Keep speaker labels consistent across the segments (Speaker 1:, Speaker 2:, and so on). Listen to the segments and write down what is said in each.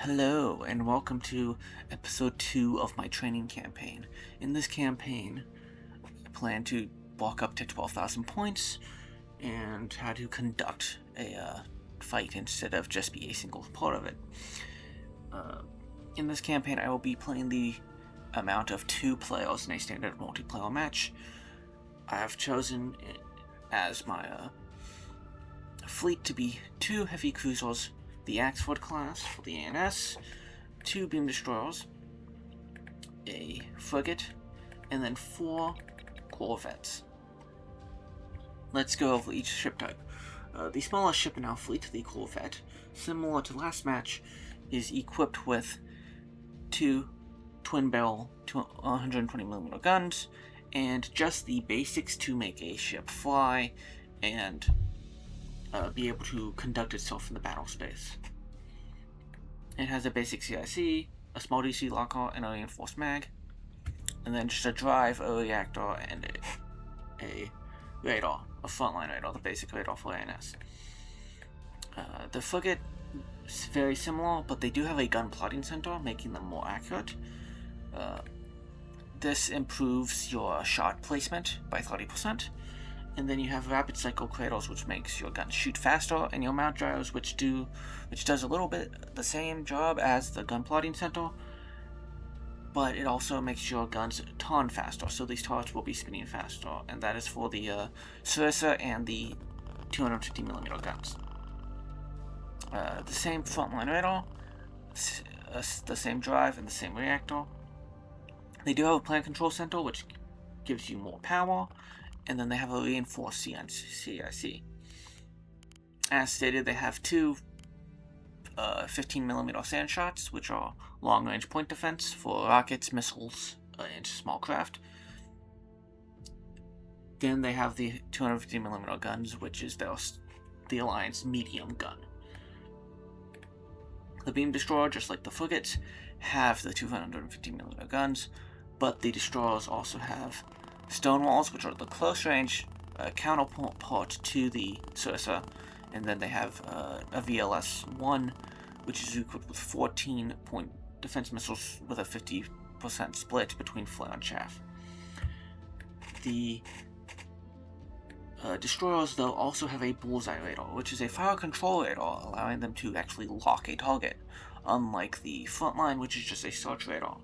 Speaker 1: Hello, and welcome to episode 2 of my training campaign. In this campaign, I plan to walk up to 12,000 points and how to conduct a fight instead of just be a single part of it. In this campaign, I will be playing the amount of 2 players in a standard multiplayer match. I have chosen as my fleet to be 2 heavy cruisers, the Axford class for the ANS, 2 beam destroyers, a frigate, and then 4 corvettes. Let's go over each ship type. The smallest ship in our fleet, the corvette, similar to last match, is equipped with 2 twin-barrel 120mm guns, and just the basics to make a ship fly and be able to conduct itself in the battle space. It has a basic CIC, a small DC locker, and a reinforced mag, and then just a drive, a reactor, and a radar, a frontline radar, the basic radar for ANS. The frigate is very similar, but they do have a gun plotting center, making them more accurate. This improves your shot placement by 30%. And then you have rapid cycle cradles, which makes your guns shoot faster, and your mount gyros, which does a little bit the same job as the gun plotting center, but it also makes your guns turn faster, so these turrets will be spinning faster, and that is for the Sarissa and the 250mm guns. The same frontline radar, the same drive, and the same reactor. They do have a plan control center, which gives you more power, and then they have a reinforced CIC. As stated, they have 2 15mm sand shots, which are long-range point defense for rockets, missiles, and small craft. Then they have the 250mm guns, which is the Alliance medium gun. The beam destroyer, just like the frigates, have the 250mm guns, but the destroyers also have Stonewalls, which are the close-range counterpart to the Sarissa, and then they have a VLS-1, which is equipped with 14-point defense missiles with a 50% split between flare and chaff. The destroyers, though, also have a bullseye radar, which is a fire control radar, allowing them to actually lock a target, unlike the frontline, which is just a search radar.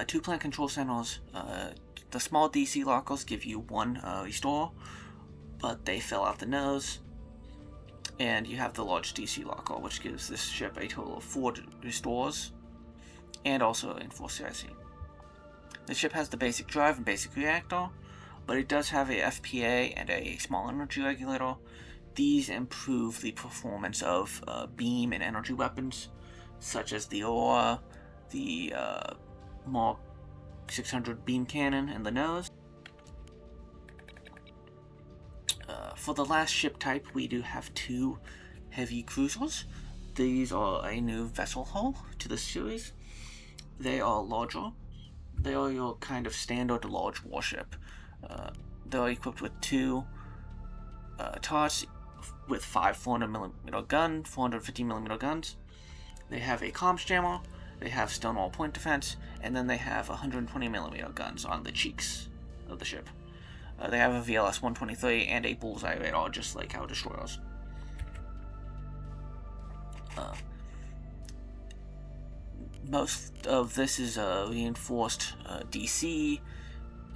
Speaker 1: 2 plant control centers. The small DC lockers give you 1 restore, but they fill out the nose. And you have the large DC locker, which gives this ship a total of 4 restores, and also reinforced CIC. The ship has the basic drive and basic reactor, but it does have a FPA and a small energy regulator. These improve the performance of beam and energy weapons, such as the Aurora, the Mark 600 beam cannon in the nose. For the last ship type, we do have 2 heavy cruisers. These are a new vessel hull to the series. They are larger. They are your kind of standard large warship. They're equipped with 2 turrets with 5 400mm gun, 450mm guns. They have a comms jammer. They have Stonewall point defense, and then they have 120mm guns on the cheeks of the ship. They have a VLS-123 and a bullseye radar, just like our destroyers. Most of this is reinforced DC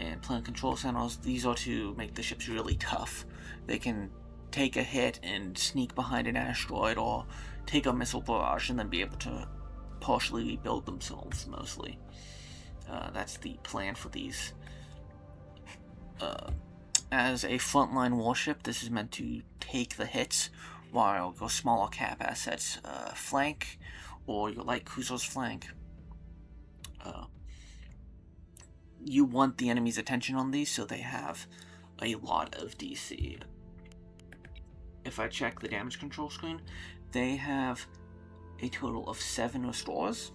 Speaker 1: and plant control centers. These are to make the ships really tough. They can take a hit and sneak behind an asteroid, or take a missile barrage and then be able to partially rebuild themselves, mostly. That's the plan for these. As a frontline warship, this is meant to take the hits, while your smaller cap assets flank, or your light cruisers flank. You want the enemy's attention on these, so they have a lot of DC. If I check the damage control screen, they have a total of 7 restores,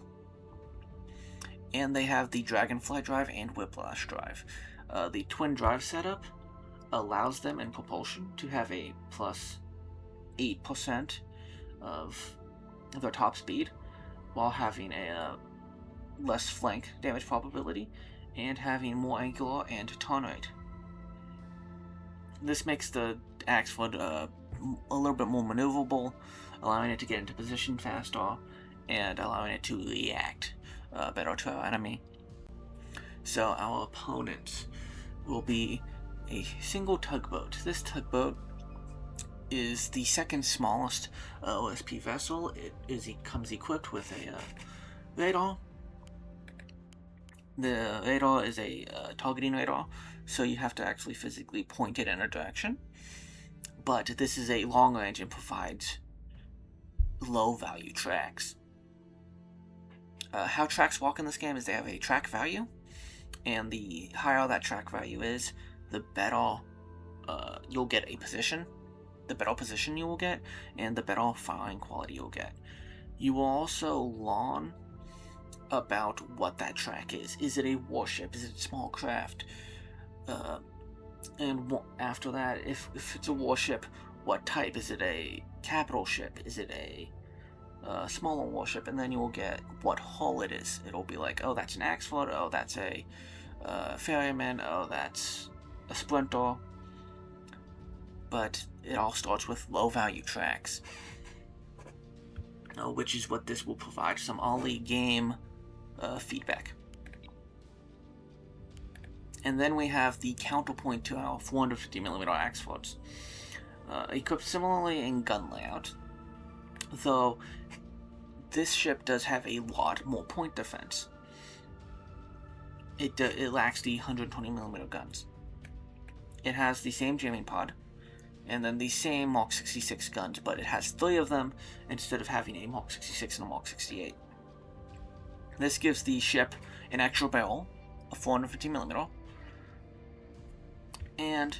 Speaker 1: and they have the Dragonfly drive and Whiplash drive. The twin drive setup allows them in propulsion to have a plus 8% of their top speed, while having a less flank damage probability, and having more angular and turn rate. This makes the axe foot a little bit more maneuverable, allowing it to get into position faster, and allowing it to react better to our enemy. So our opponent will be a single tugboat. This tugboat is the second smallest OSP vessel. It comes equipped with a radar. The radar is a targeting radar, so you have to actually physically point it in a direction. But this is a long range and provides low value tracks. How tracks work in this game is they have a track value, and the higher that track value is, the better you'll get a position. The better position you will get, and the better firing quality you'll get. You will also learn about what that track is. Is it a warship? Is it a small craft? And after that, if it's a warship, what type? Is it a capital ship? Is it a smaller warship? And then you will get what hull it is. It'll be like, oh, that's an axe foot. Oh, that's a ferryman. Oh, that's a sprinter. But it all starts with low value tracks, which is what this will provide some early game feedback. And then we have the counterpoint to our 450mm axe foots, equipped similarly in gun layout, though this ship does have a lot more point defense. It lacks the 120mm guns. It has the same jamming pod, and then the same Mark 66 guns, but it has 3 of them instead of having a Mark 66 and a Mark 68. This gives the ship an extra barrel of 450mm, and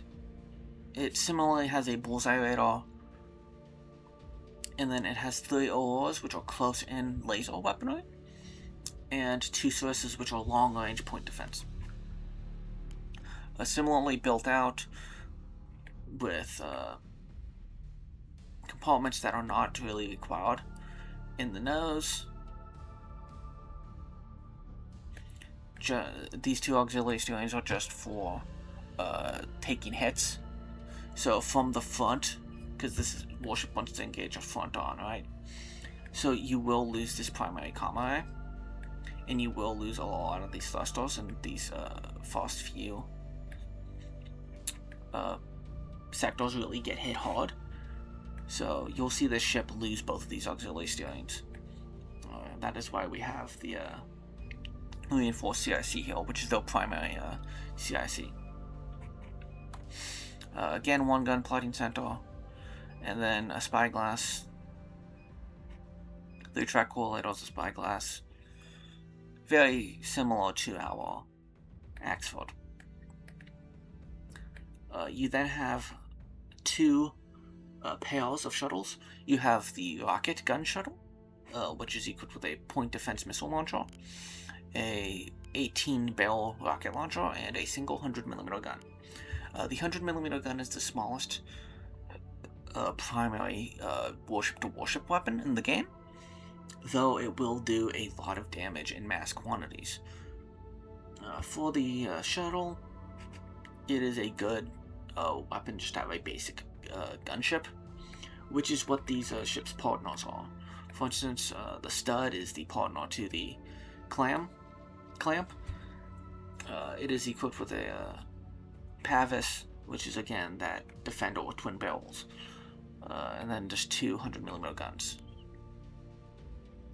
Speaker 1: it similarly has a bullseye radar, and then it has 3 auroras, which are close-in laser weaponry, and 2 sources, which are long-range point defense. Similarly built out with compartments that are not really required in the nose. These 2 auxiliary steerings are just for taking hits. So from the front, because this warship wants to engage a front on, right? So you will lose this primary comrade, and you will lose a lot of these thrusters and these fast few sectors really get hit hard. So you'll see this ship lose both of these auxiliary steerings. That is why we have the reinforced CIC here, which is their primary CIC. Again, 1 gun plotting center, and then a spyglass. 3 track correlators, a spyglass. Very similar to our axe foot. You then have 2 pairs of shuttles. You have the rocket gun shuttle, which is equipped with a point defense missile launcher, a 18-barrel rocket launcher, and a single 100mm gun. The 100mm gun is the smallest primary warship-to-warship weapon in the game, though it will do a lot of damage in mass quantities. For the shuttle, it is a good weapon just to have a basic gunship, which is what these ships' partners are. For instance, the stud is the partner to the clamp. It is equipped with a Pavis, which is again that defender with twin barrels, and then just 2 100mm guns.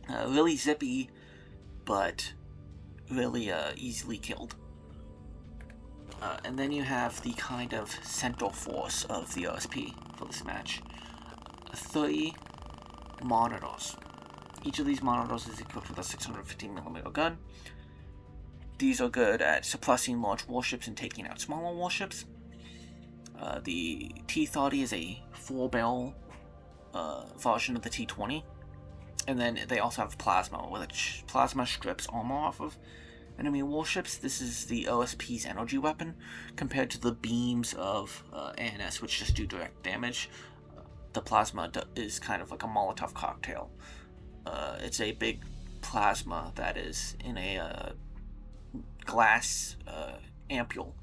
Speaker 1: Really zippy, but really easily killed. And then you have the kind of central force of the OSP for this match. 3 monitors. Each of these monitors is equipped with a 615mm gun. These are good at suppressing large warships and taking out smaller warships. The T-30 is a 4-barrel version of the T-20. And then they also have plasma, which plasma strips armor off of enemy warships. This is the OSP's energy weapon, compared to the beams of ANS, which just do direct damage. The plasma is kind of like a Molotov cocktail. It's a big plasma that is in a glass ampule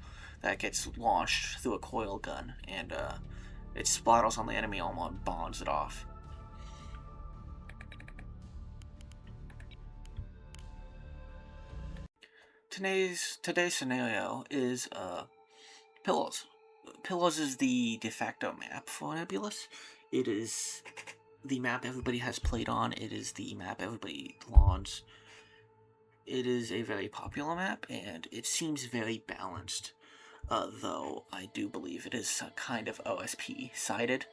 Speaker 1: that gets launched through a coil gun, and it splatters on the enemy armor and bonds it off. Today's scenario is Pillows. Pillows is the de facto map for Nebulous. It is the map everybody has played on. It is the map everybody lawns. It is a very popular map, and it seems very balanced. Though I do believe it is kind of OSP sided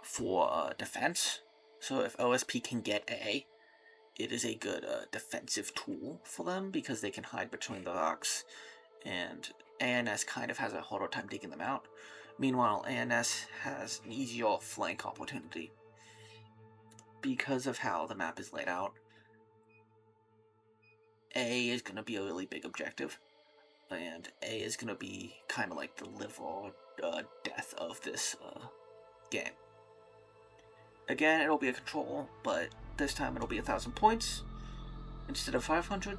Speaker 1: for defense. So if OSP can get A, it is a good defensive tool for them because they can hide between the rocks, and ANS kind of has a harder time taking them out. Meanwhile, ANS has an easier flank opportunity because of how the map is laid out. A is going to be a really big objective, and A is going to be kind of like the live or death of this game. Again, it'll be a control, but this time it'll be 1,000 points instead of 500,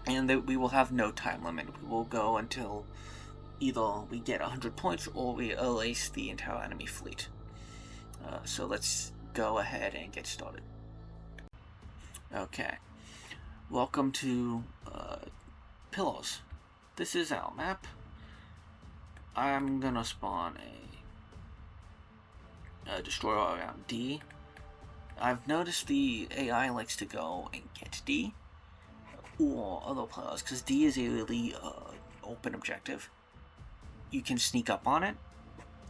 Speaker 1: and we will have no time limit. We will go until either we get 100 points or we erase the entire enemy fleet. So let's go ahead and get started. Okay, welcome to Pillows. This is our map. I'm gonna spawn a destroyer around D. I've noticed the AI likes to go and get D or other players because D is a really open objective. You can sneak up on it,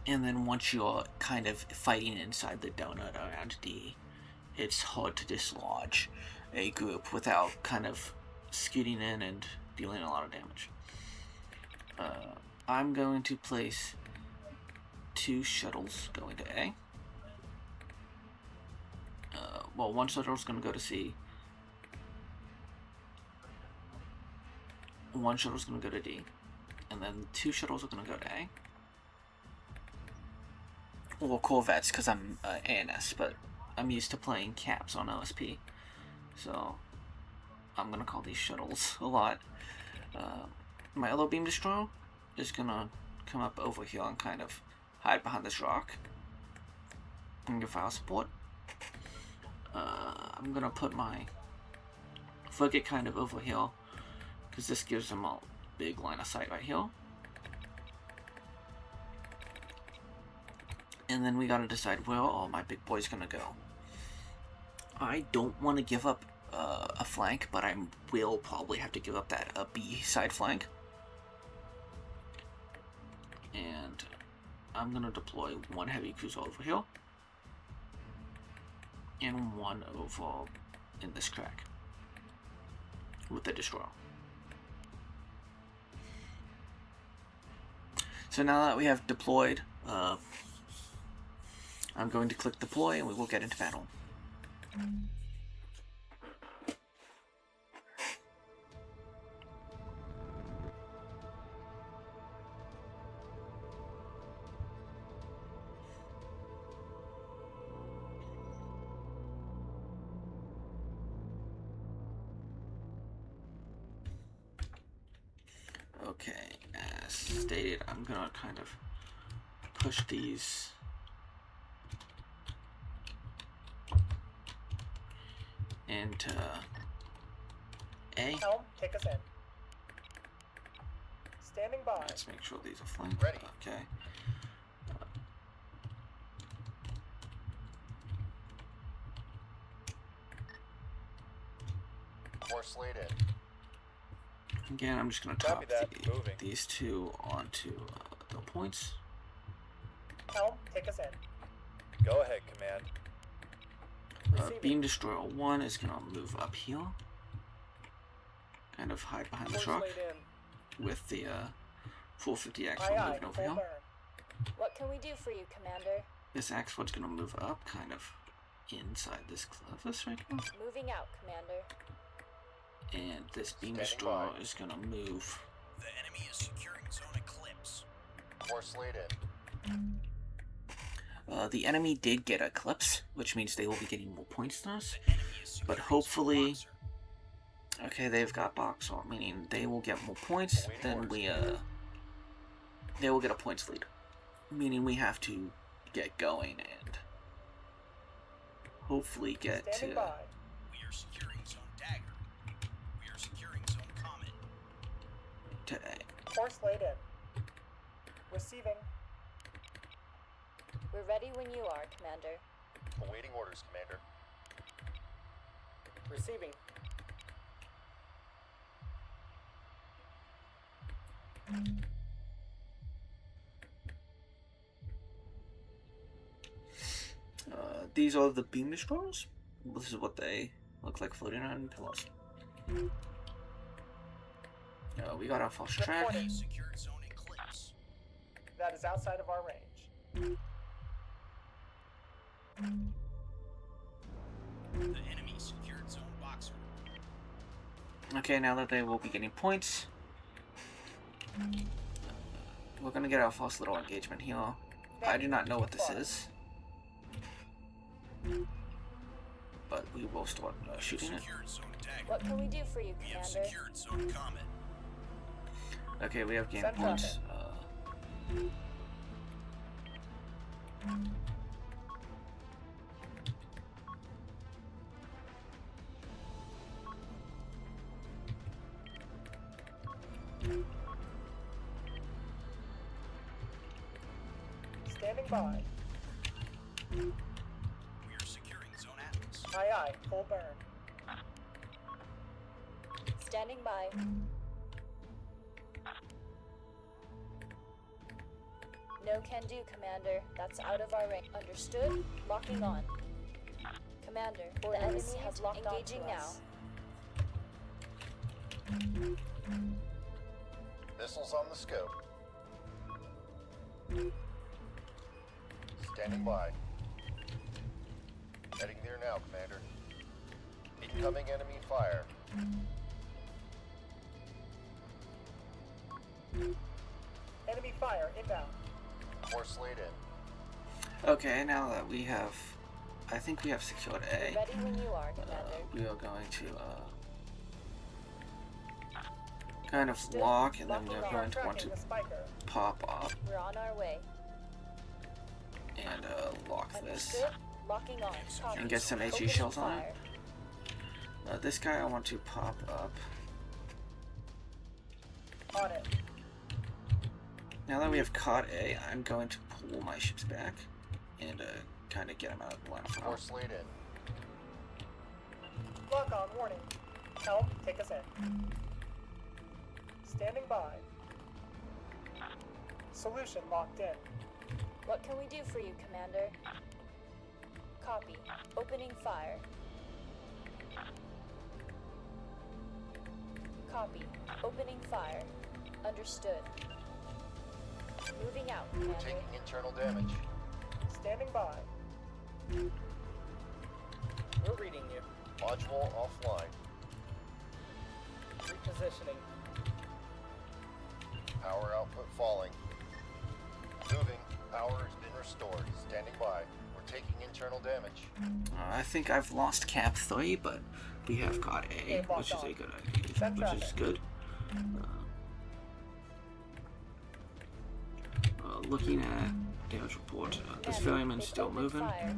Speaker 1: and then once you're kind of fighting inside the donut around D, it's hard to dislodge a group without kind of scooting in and dealing a lot of damage. I'm going to place 2 shuttles going to A. Well, 1 shuttle is going to go to C. 1 shuttle is going to go to D. And then 2 shuttles are going to go to A. Or Corvettes, because I'm ANS, but I'm used to playing caps on OSP. So I'm going to call these shuttles a lot. My other beam destroyer is going to come up over here and kind of hide behind this rock and give fire support. I'm going to put my frigate kind of over here because this gives them a big line of sight right here. And then we gotta decide where all my big boys gonna go. I don't want to give up a flank, but I will probably have to give up that B side flank. And I'm gonna deploy 1 heavy cruiser over here and 1 over in this crack with the destroyer. So now that we have deployed, I'm going to click deploy and we will get into battle. Okay, as stated, I'm gonna kind of push these into A.
Speaker 2: Helm, take us in. Standing by.
Speaker 1: Let's make sure these are flanked.
Speaker 3: Ready.
Speaker 1: Okay.
Speaker 3: Force lead in.
Speaker 1: Again, I'm just going to
Speaker 2: Copy
Speaker 1: top
Speaker 2: that. Moving.
Speaker 1: these 2 onto the points.
Speaker 2: Helm, take us in.
Speaker 3: Go ahead, command.
Speaker 2: Receiving.
Speaker 1: Beam Destroyer 1 is going to move up here. Kind of hide behind this rock.
Speaker 2: Force lead in.
Speaker 1: With the 450
Speaker 2: Aye,
Speaker 1: Axel
Speaker 2: aye,
Speaker 1: moving over
Speaker 2: full
Speaker 1: here.
Speaker 2: burn.
Speaker 4: What can we do for you, Commander?
Speaker 1: This Axel's going to move up kind of inside this crevice right here.
Speaker 4: Moving out, Commander.
Speaker 1: And this Beam
Speaker 3: Standing
Speaker 1: Destroyer
Speaker 3: by.
Speaker 1: is going to move.
Speaker 5: The enemy is securing zone eclipse.
Speaker 3: Force lead in.
Speaker 1: The enemy did get Eclipse, which means they will be getting more points than us. But hopefully... Okay, they've got Boxer, meaning they will get more points than we, they will get a points lead. Meaning we have to get going and hopefully get
Speaker 2: Standing
Speaker 1: to...
Speaker 2: by.
Speaker 5: We are securing Zone Dagger. We are securing Zone Comet.
Speaker 1: to
Speaker 2: Force laid in. Receiving.
Speaker 4: We're ready when you are, Commander.
Speaker 3: Awaiting orders, Commander.
Speaker 2: Receiving.
Speaker 1: These are the beam destroyers. This is what they look like floating around in pillows. We got our false track.
Speaker 2: Reporting.
Speaker 5: Secured Zone Eclipse.
Speaker 2: That is outside of our range.
Speaker 5: The enemy secured Zone Boxer.
Speaker 1: Okay, now that they will be getting points, we're gonna get our false little engagement here. I do not know what this is, but we will start shooting it.
Speaker 5: Secured Zone Dagger.
Speaker 4: What can we do for you,
Speaker 5: We have
Speaker 4: Commander?
Speaker 5: secured Zone Comet.
Speaker 1: Okay, we have gained
Speaker 2: Send
Speaker 1: points.
Speaker 2: Standing by.
Speaker 5: We are securing Zone Atlas.
Speaker 2: Aye aye. Full burn.
Speaker 4: Standing by. No can do, Commander. That's out of our range. Understood? Locking on. Commander, the enemy has locked on to us.
Speaker 3: Missiles on the scope. Standing by. Heading there now, Commander. Incoming enemy fire.
Speaker 2: Enemy fire inbound.
Speaker 3: Force laid in.
Speaker 1: Okay, now that we have, I think we have secured
Speaker 4: We're
Speaker 1: A.
Speaker 4: ready when you are, Commander.
Speaker 1: We are going to kind of
Speaker 4: Understood.
Speaker 1: lock, and then
Speaker 4: Locking
Speaker 1: we're
Speaker 4: on.
Speaker 1: going to want
Speaker 2: Tracking
Speaker 1: to
Speaker 2: the spiker.
Speaker 1: pop up
Speaker 4: We're on our way.
Speaker 1: and lock this.
Speaker 4: Understood? Locking on. Copy.
Speaker 1: And get some HE
Speaker 4: Opening
Speaker 1: shells on it.
Speaker 4: fire.
Speaker 1: This guy I want to pop up.
Speaker 2: On it.
Speaker 1: Now that we have caught A, I'm going to pull my ships back and kind of get them out of the line of fire.
Speaker 3: Force laid in.
Speaker 2: Lock on warning. Helm, take us in. Standing by. Solution locked in.
Speaker 4: What can we do for you, Commander? Copy. Opening fire. Copy. Opening fire. Understood. Moving out, Commander.
Speaker 3: Taking internal damage.
Speaker 2: Standing by. We're reading you.
Speaker 3: Module offline.
Speaker 2: Repositioning.
Speaker 3: Power output falling. Moving. Power has been restored. Standing by. We're taking internal damage.
Speaker 1: I think I've lost Cap 3, but we have caught A,
Speaker 2: Okay, lock
Speaker 1: which is
Speaker 2: on.
Speaker 1: a good idea,
Speaker 2: Send
Speaker 1: which is
Speaker 2: traffic.
Speaker 1: good. Looking at damage report, this
Speaker 4: Commander,
Speaker 1: variant's
Speaker 4: they've
Speaker 1: still
Speaker 4: opened
Speaker 1: moving.
Speaker 4: fire.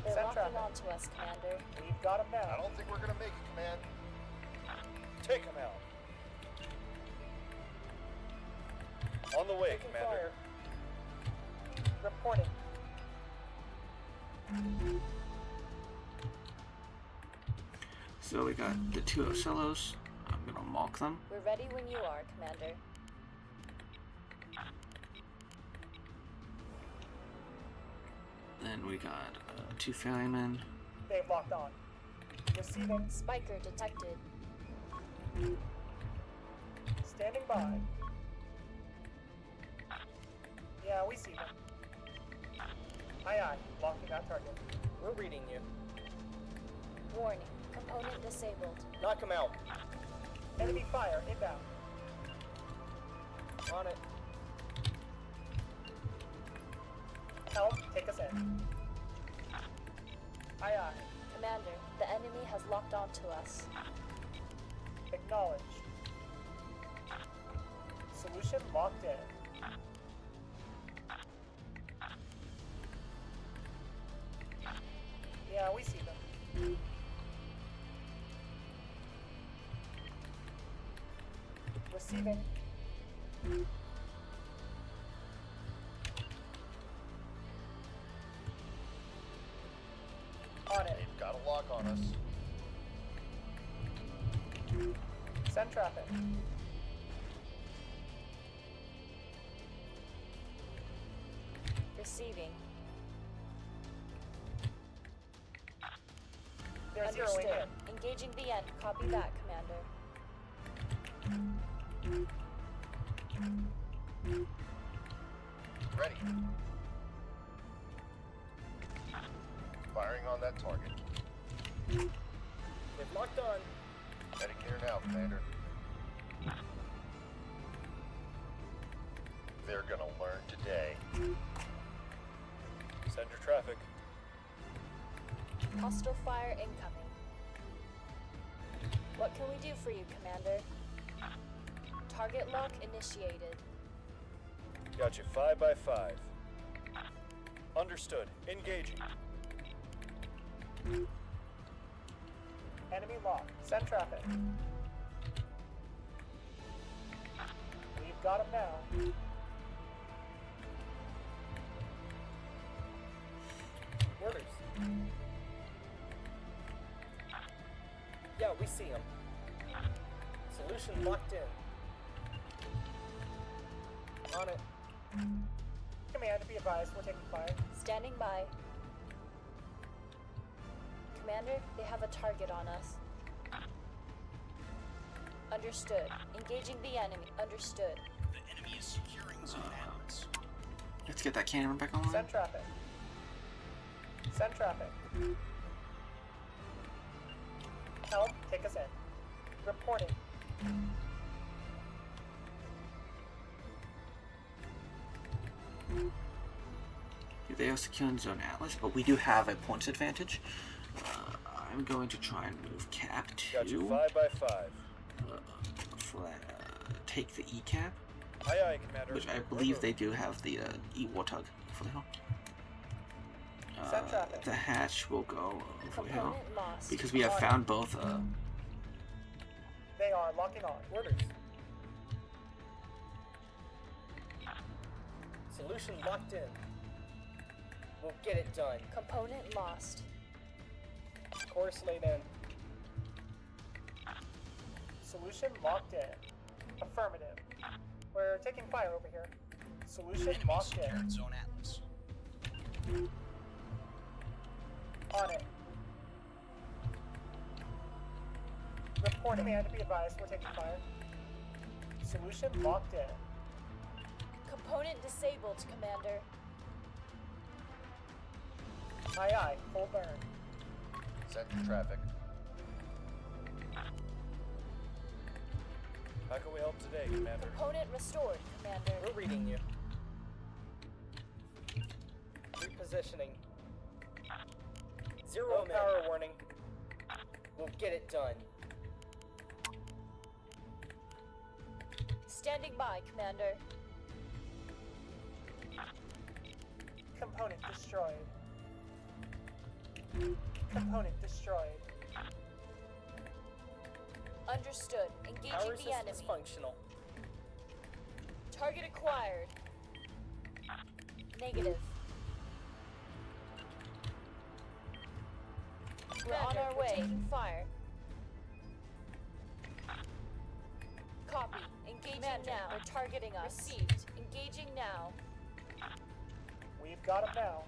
Speaker 4: They're
Speaker 2: Send
Speaker 4: locking
Speaker 2: traffic.
Speaker 4: onto us, Commander.
Speaker 2: We've got him
Speaker 3: I
Speaker 2: now.
Speaker 3: don't think we're gonna make it, Command.
Speaker 5: Take him out. On the way,
Speaker 2: Taking
Speaker 5: Commander.
Speaker 2: fire. Reporting.
Speaker 1: So we got the two Ocellos. I'm gonna mark them.
Speaker 4: We're ready when you are, Commander.
Speaker 1: Then we got two ferrymen.
Speaker 2: They've locked on. Receiving.
Speaker 4: Spiker detected.
Speaker 2: Standing by. Yeah, we see them. Aye aye. Locking that target. We're reading you.
Speaker 4: Warning. Component disabled.
Speaker 2: Knock him out. Enemy fire inbound. On it. Help, take us in. Aye, aye.
Speaker 4: Commander, the enemy has locked onto us.
Speaker 2: Acknowledged. Solution locked in. Yeah, we see them. Receiving. On it.
Speaker 3: They've got a lock on us.
Speaker 2: Send traffic.
Speaker 4: Receiving.
Speaker 2: They're zeroing
Speaker 4: Understood.
Speaker 2: in.
Speaker 4: Engaging the end. Copy that, Commander.
Speaker 3: Ready. Firing on that target.
Speaker 2: They've locked on.
Speaker 3: Heading here now, Commander. They're gonna learn today.
Speaker 6: Send your traffic.
Speaker 4: Hostile fire incoming. What can we do for you, Commander? Target lock initiated.
Speaker 6: Got you 5 by 5. Understood. Engaging.
Speaker 2: Enemy lock. Send traffic. We've got him now. Orders. Yeah, we see him. Solution locked in. On it. Command, be advised, we're taking fire.
Speaker 4: Standing by. Commander, they have a target on us. Understood. Engaging the enemy. Understood.
Speaker 5: The enemy is securing zone Atlas.
Speaker 1: Let's get that cannon back online.
Speaker 2: Send traffic. Send traffic. Help, take us in. Reporting.
Speaker 1: They are securing Zone Atlas, but we do have a points advantage. I'm going to try and move Cap
Speaker 6: Got you
Speaker 1: to
Speaker 6: 5 by 5.
Speaker 1: take the E Cap,
Speaker 6: Aye, aye, Commander.
Speaker 1: which I believe they do have the E Warthog for the hill.
Speaker 2: Send traffic.
Speaker 1: The hatch will go over here
Speaker 4: Component lost.
Speaker 1: because we have found both.
Speaker 2: They are locking on. Orders. Solution locked in. We'll get it done.
Speaker 4: Component lost.
Speaker 2: Course laid in. Solution locked in. Affirmative. We're taking fire over here. Solution
Speaker 5: Enemy
Speaker 2: locked in.
Speaker 5: secured zone Atlas.
Speaker 2: On it. Reporting. Command, be advised, we're taking fire. Solution locked in.
Speaker 4: Component disabled, Commander.
Speaker 2: Aye, aye. Full burn.
Speaker 3: Send your traffic.
Speaker 6: How can we help today, Commander?
Speaker 4: Component restored, Commander.
Speaker 2: We're reading you. Repositioning. Zero power warning. We'll get it done.
Speaker 4: Standing by, Commander.
Speaker 2: Component destroyed. Component destroyed.
Speaker 4: Understood. Engaging
Speaker 2: Power
Speaker 4: the
Speaker 2: system is
Speaker 4: enemy.
Speaker 2: functional.
Speaker 4: Target acquired. Negative. We're on our way. Taking fire. Copy. Engaging now. They're targeting us. Received. Engaging now.
Speaker 2: We've got him now.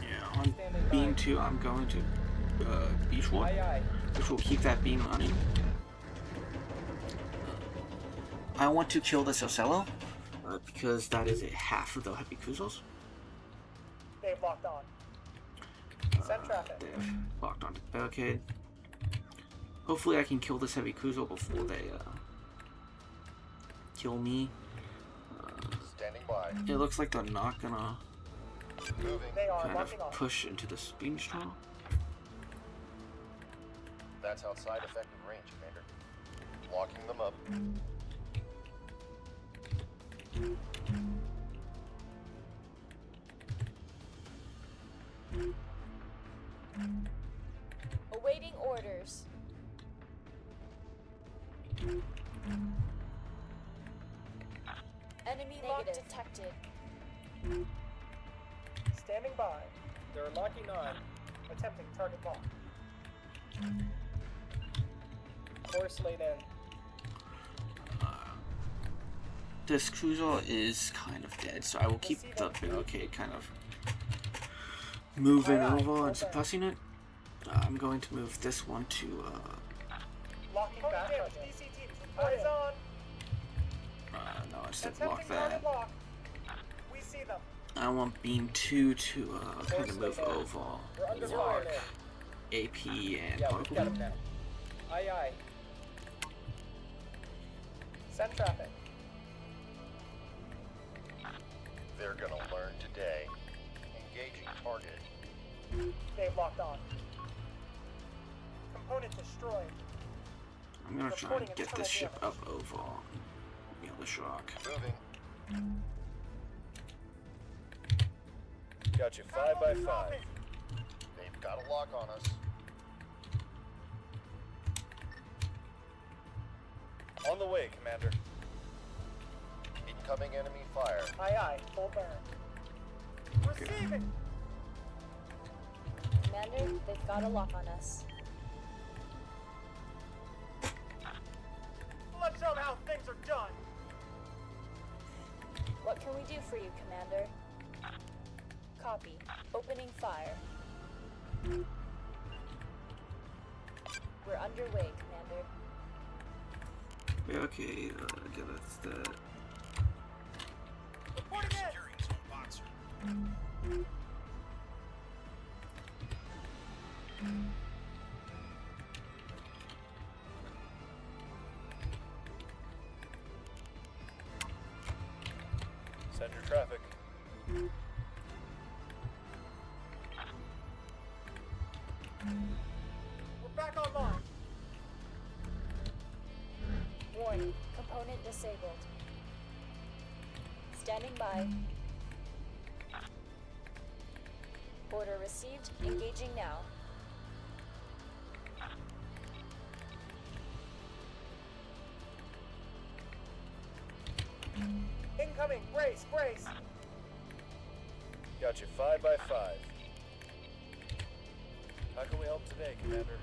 Speaker 1: Yeah, on beam 2, I'm going to beach ward,
Speaker 2: Aye, aye.
Speaker 1: which will keep that beam running. I want to kill the Socello because that is a half of the heavy cruisers.
Speaker 2: They've locked on. Send traffic.
Speaker 1: They've locked onto the barricade. Hopefully I can kill this heavy cruiser before they kill me.
Speaker 3: Standing by.
Speaker 1: It looks like they're not gonna
Speaker 3: Moving.
Speaker 2: They are
Speaker 1: kind
Speaker 2: locking
Speaker 1: of
Speaker 2: on.
Speaker 1: push into the speed straw.
Speaker 3: That's outside effective range, Commander. Locking them up.
Speaker 4: Awaiting orders. Enemy lock detected.
Speaker 2: Standing by.
Speaker 6: They're locking on.
Speaker 2: Attempting target lock.
Speaker 6: Course laid in.
Speaker 1: This cruiser is kind of dead, so I will keep the barricade kind of moving over and suppressing it. I'm going to move this one to
Speaker 2: Locking back. DC teams. Eyes on.
Speaker 1: no, instead of block
Speaker 2: Attempting
Speaker 1: that.
Speaker 2: target lock. We see them.
Speaker 1: I want beam 2 to kind of move over,
Speaker 6: We're under
Speaker 1: lock
Speaker 6: fire.
Speaker 1: AP and
Speaker 6: Yeah, we've got
Speaker 1: particle.
Speaker 6: him now. Aye, aye.
Speaker 2: Send traffic.
Speaker 3: They're gonna learn today. Engaging target.
Speaker 2: They've locked on. Component destroyed.
Speaker 1: I'm gonna try and get this ship up over the other shock.
Speaker 3: Moving.
Speaker 6: Got you 5 by 5.
Speaker 3: They've got a lock on us.
Speaker 6: On the way, Commander.
Speaker 3: Incoming enemy fire.
Speaker 2: Aye aye. Full burn. Receiving.
Speaker 4: Commander, they've got a lock on us.
Speaker 2: Let's show them how things are done.
Speaker 4: What can we do for you, Commander? Copy. Opening fire. We're underway, Commander.
Speaker 1: Okay, yeah, that's that.
Speaker 5: We are
Speaker 2: Reporting in.
Speaker 5: securing zone boxer.
Speaker 6: Send your traffic.
Speaker 2: We're back online.
Speaker 4: Warning. Component disabled. Standing by. Order received. Engaging now.
Speaker 2: Incoming. Brace. Brace.
Speaker 6: Got you 5 by 5. How can we help today, Commander?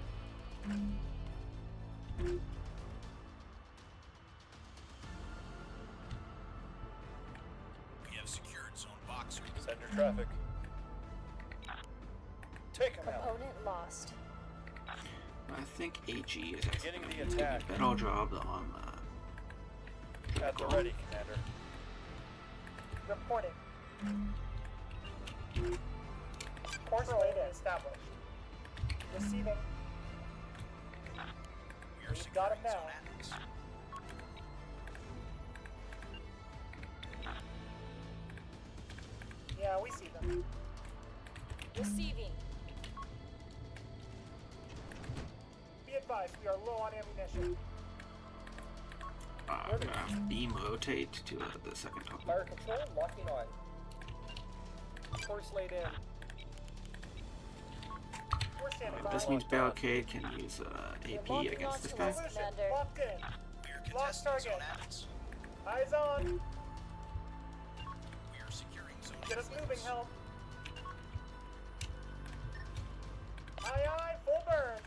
Speaker 5: We have secured zone boxer.
Speaker 6: Send your traffic. Take him out.
Speaker 4: Component lost.
Speaker 1: I think AG is actually
Speaker 6: Beginning the
Speaker 1: doing a
Speaker 6: attack.
Speaker 1: better job on
Speaker 6: At the ready, Commander.
Speaker 2: Reporting. Course later established. Receiving.
Speaker 5: We are
Speaker 2: We've got him
Speaker 5: securing
Speaker 2: now.
Speaker 5: zone Atlas.
Speaker 2: Yeah, we see them.
Speaker 4: Receiving.
Speaker 2: Be advised, we are low on ammunition.
Speaker 1: I'm gonna have to beam rotate to the second top.
Speaker 6: Fire control locking on. Course laid in.
Speaker 2: We're standing by.
Speaker 1: This means barricade can use
Speaker 4: We're
Speaker 1: AP
Speaker 4: locking
Speaker 1: against this
Speaker 4: onto
Speaker 1: guy.
Speaker 4: us,
Speaker 2: Solution
Speaker 4: Commander.
Speaker 2: locked in.
Speaker 5: We are
Speaker 2: Lost
Speaker 5: contesting
Speaker 2: target.
Speaker 5: zone Atlas.
Speaker 2: Eyes on.
Speaker 5: We are securing zone
Speaker 2: Get us
Speaker 5: Atlas.
Speaker 2: moving, help. Aye aye. Full burn.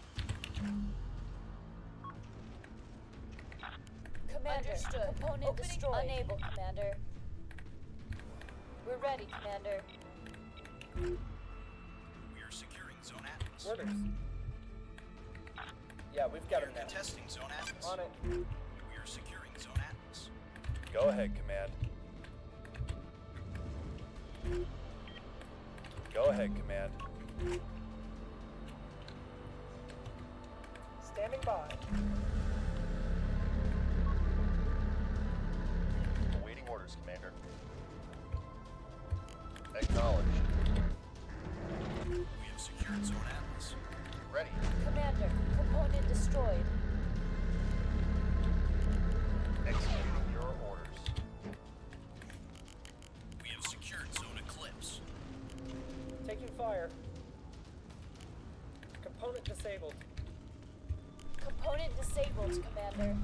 Speaker 4: Commander. Understood. Component Opening destroyed.
Speaker 7: Unable, Commander.
Speaker 4: We're ready, Commander.
Speaker 5: We are securing zone Atlas.
Speaker 6: Orders. Yeah, we've
Speaker 5: We
Speaker 6: got
Speaker 5: are
Speaker 6: him now.
Speaker 5: contesting zone Atlas.
Speaker 6: On it.
Speaker 5: We are securing zone Atlas.
Speaker 6: Go ahead, Command. Go ahead, Command.
Speaker 2: Standing by.
Speaker 3: Awaiting orders, Commander. Acknowledged.
Speaker 5: We have secured Zone Atlas.
Speaker 3: Ready.
Speaker 4: Commander, component destroyed.
Speaker 3: Executing your orders.
Speaker 5: We have secured Zone Eclipse.
Speaker 2: Taking fire. Component disabled.
Speaker 4: Component disabled, Commander.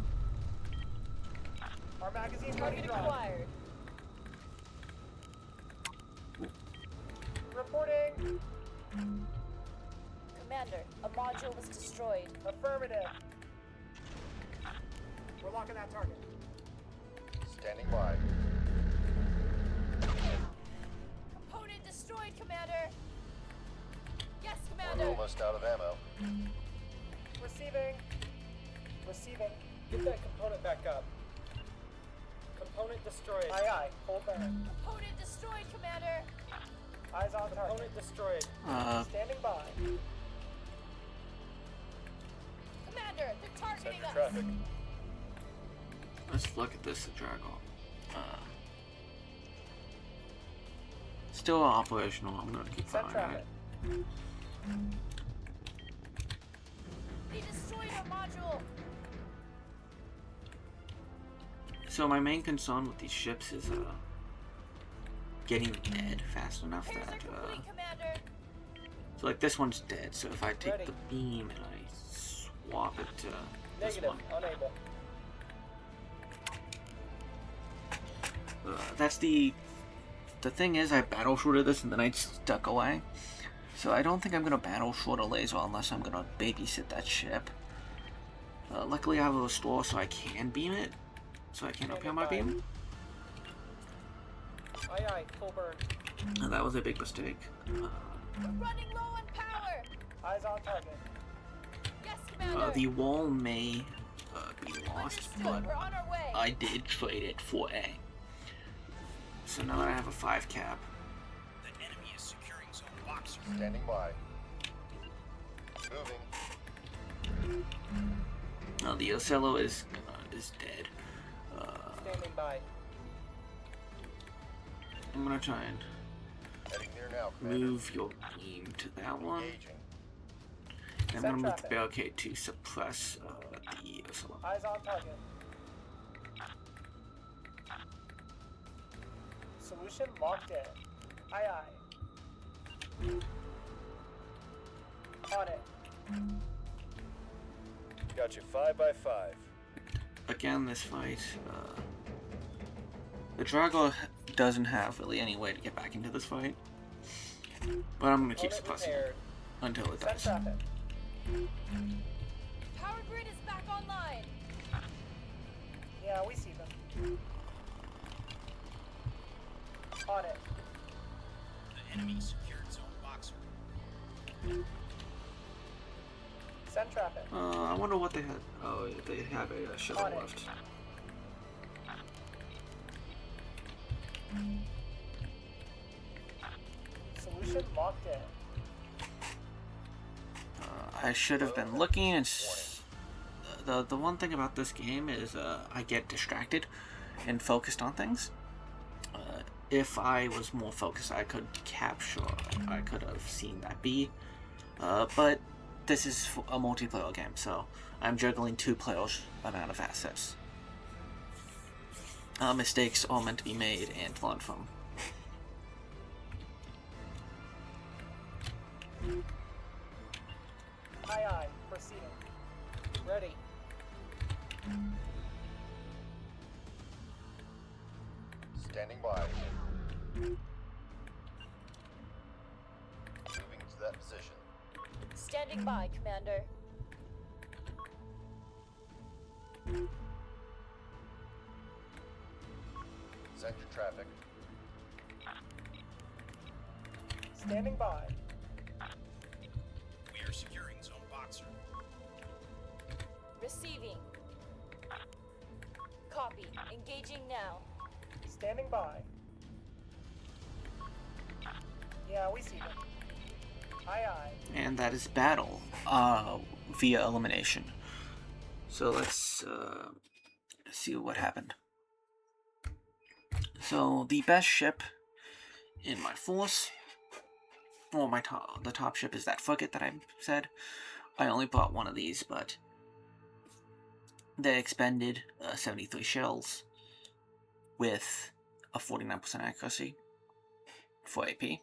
Speaker 2: Our magazine ready
Speaker 4: Target
Speaker 2: dry.
Speaker 4: acquired.
Speaker 2: Reporting.
Speaker 4: Commander, a module was destroyed.
Speaker 2: Affirmative. We're locking that target.
Speaker 3: Standing by.
Speaker 4: Component destroyed, Commander. Yes,
Speaker 3: We're
Speaker 4: Commander.
Speaker 3: almost out of ammo.
Speaker 2: Receiving. Receiving.
Speaker 7: Get that component back up. Component destroyed.
Speaker 2: Aye, aye. Hold burn.
Speaker 4: Component destroyed, Commander.
Speaker 2: Eyes on target.
Speaker 7: Component destroyed.
Speaker 2: Standing by.
Speaker 4: Commander, they're targeting
Speaker 6: Send
Speaker 4: us.
Speaker 6: traffic.
Speaker 1: Let's look at this Drago. Still operational. I'm gonna keep
Speaker 2: Send
Speaker 1: firing
Speaker 2: traffic.
Speaker 1: it.
Speaker 4: They destroyed our module.
Speaker 1: So my main concern with these ships is getting dead fast enough
Speaker 4: Repairs are
Speaker 1: that
Speaker 4: complete, Commander.
Speaker 1: so like this one's dead. So if I take
Speaker 7: Ready.
Speaker 1: the beam and I swap it to this
Speaker 7: Negative.
Speaker 1: one,
Speaker 7: Unable.
Speaker 1: that's the thing is I battle shorted this and then I stuck away. So I don't think I'm gonna battle short a laser unless I'm gonna babysit that ship. Luckily I have a restore so I can beam it. So I can repair my beam.
Speaker 7: Aye, aye. Full burn.
Speaker 1: And that was a big mistake.
Speaker 4: We're running low on power.
Speaker 2: Eyes on target.
Speaker 4: Yes, Commander.
Speaker 1: The wall may be lost,
Speaker 4: Understood.
Speaker 1: but
Speaker 4: We're on our way.
Speaker 1: I did trade it for A. So now that I have a 5 cap,
Speaker 5: The enemy is securing Zone Boxer.
Speaker 3: Standing by. Moving.
Speaker 1: the Ocello is dead.
Speaker 7: Standing by.
Speaker 1: I'm gonna try and
Speaker 3: Heading near now, Commander.
Speaker 1: move your beam to that one.
Speaker 3: Engaging.
Speaker 1: And I'm
Speaker 2: Send
Speaker 1: gonna move the
Speaker 2: traffic.
Speaker 1: barricade to suppress the Ocello.
Speaker 2: Eyes on target. Solution locked in. Aye, aye. On it.
Speaker 6: Got you 5 by 5.
Speaker 1: Again, this fight, the Drago doesn't have really any way to get back into this fight. But I'm gonna keep
Speaker 7: Component
Speaker 1: suppressing it
Speaker 7: repaired.
Speaker 1: until it
Speaker 2: Send
Speaker 1: dies.
Speaker 2: traffic.
Speaker 4: Power grid is back online.
Speaker 2: Yeah, we see them. On it.
Speaker 5: The enemy secured Zone Boxer.
Speaker 2: Send traffic.
Speaker 1: I wonder what they had. Oh, they have a shuttle
Speaker 2: On it.
Speaker 1: left.
Speaker 2: Solution locked in.
Speaker 1: I should have been looking and the one thing about this game is I get distracted and focused on things. If I was more focused, I could capture. I could have seen that B. But this is a multiplayer game, so I'm juggling 2 players' amount of assets. Mistakes are meant to be made and learned from.
Speaker 2: Aye, aye. Proceeding.
Speaker 7: Ready.
Speaker 3: Standing by. Moving to that position.
Speaker 4: Standing by, Commander.
Speaker 3: Send your traffic.
Speaker 2: Standing by.
Speaker 5: We are securing Zone Boxer.
Speaker 4: Receiving. Copy. Engaging now.
Speaker 2: Standing by. Yeah, we see them. Aye, aye.
Speaker 1: And that is battle via elimination. So let's see what happened. So the best ship in my force, or the top ship is that frigate that I said. I only brought one of these, but they expended 73 shells with a 49% accuracy for AP.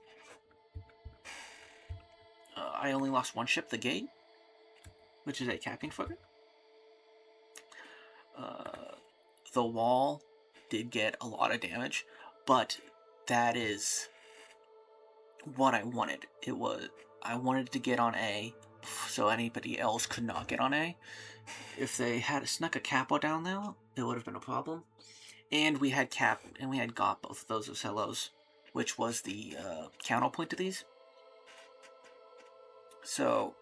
Speaker 1: I only lost one ship, the Gate, which is a capping frigate. The wall did get a lot of damage, but that is what I wanted. I wanted to get on A, so anybody else could not get on A. If they had snuck a capo down there, it would have been a problem. And we had got both of those Ocellos, which was the counterpoint to these. So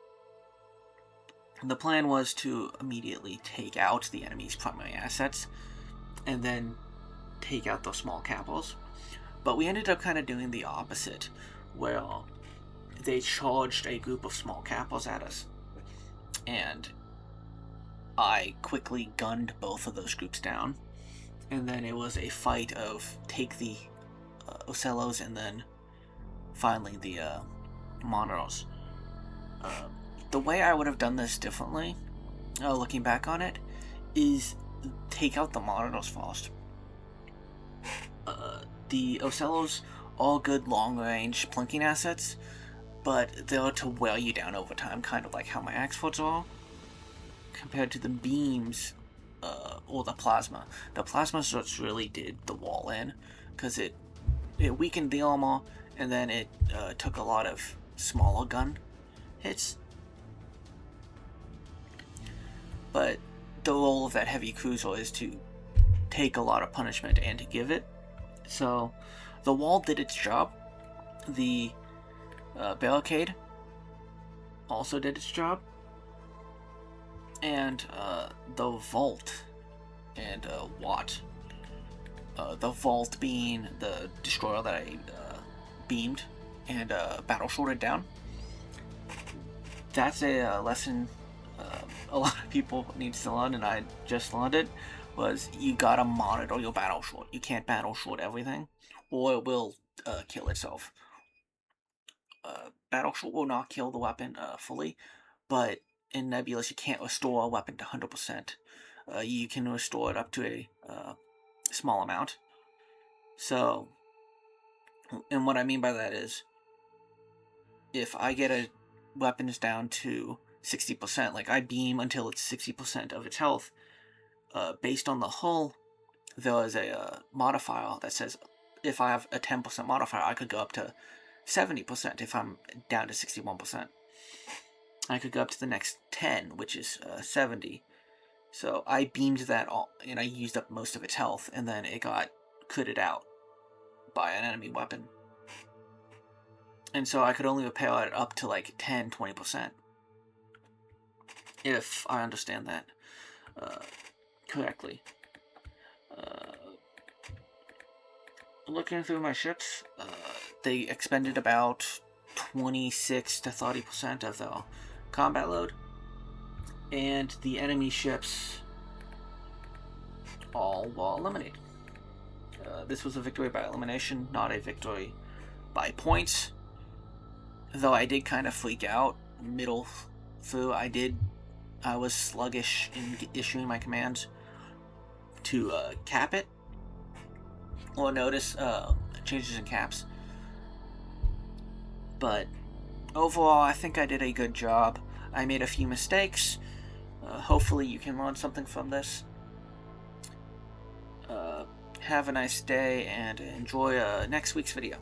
Speaker 1: the plan was to immediately take out the enemy's primary assets and then take out those small capos. But we ended up kind of doing the opposite, where they charged a group of small capos at us, and I quickly gunned both of those groups down, and then it was a fight of take the Ocellos and then finally the Monros. The way I would have done this differently, looking back on it, is take out the Monros first. The Ocellos, all good long-range plunking assets, but they're to wear you down over time, kind of like how my Axfords are, compared to the beams or the plasma. The plasma sorts really did the wall in, because it weakened the armor, and then it took a lot of smaller gun hits. But the role of that heavy cruiser is to take a lot of punishment and to give it. So the wall did its job. The barricade also did its job. And the vault and Watt. The vault being the destroyer that I beamed and battle shorted down. That's a lesson a lot of people need to learn, and I just learned it, was you gotta monitor your battle short. You can't battle short everything, or it will kill itself. Battle short will not kill the weapon fully, but in Nebulous you can't restore a weapon to 100%. You can restore it up to a small amount. So, and what I mean by that is, if I get a weapons down to 60%, like I beam until it's 60% of its health, based on the hull, there is a modifier that says if I have a 10% modifier, I could go up to 70% if I'm down to 61%. I could go up to the next 10, which is 70. So I beamed that all, and I used up most of its health, and then it got critted out by an enemy weapon. And so I could only repair it up to like 10, 20%. If I understand that correctly. Looking through my ships, they expended about 26 to 30% of their combat load, and the enemy ships all were eliminated. This was a victory by elimination, not a victory by points, though I did kind of freak out middle through. I was sluggish in issuing my commands to cap it, or notice changes in caps. But overall, I think I did a good job. I made a few mistakes. Hopefully you can learn something from this. Have a nice day and enjoy next week's video.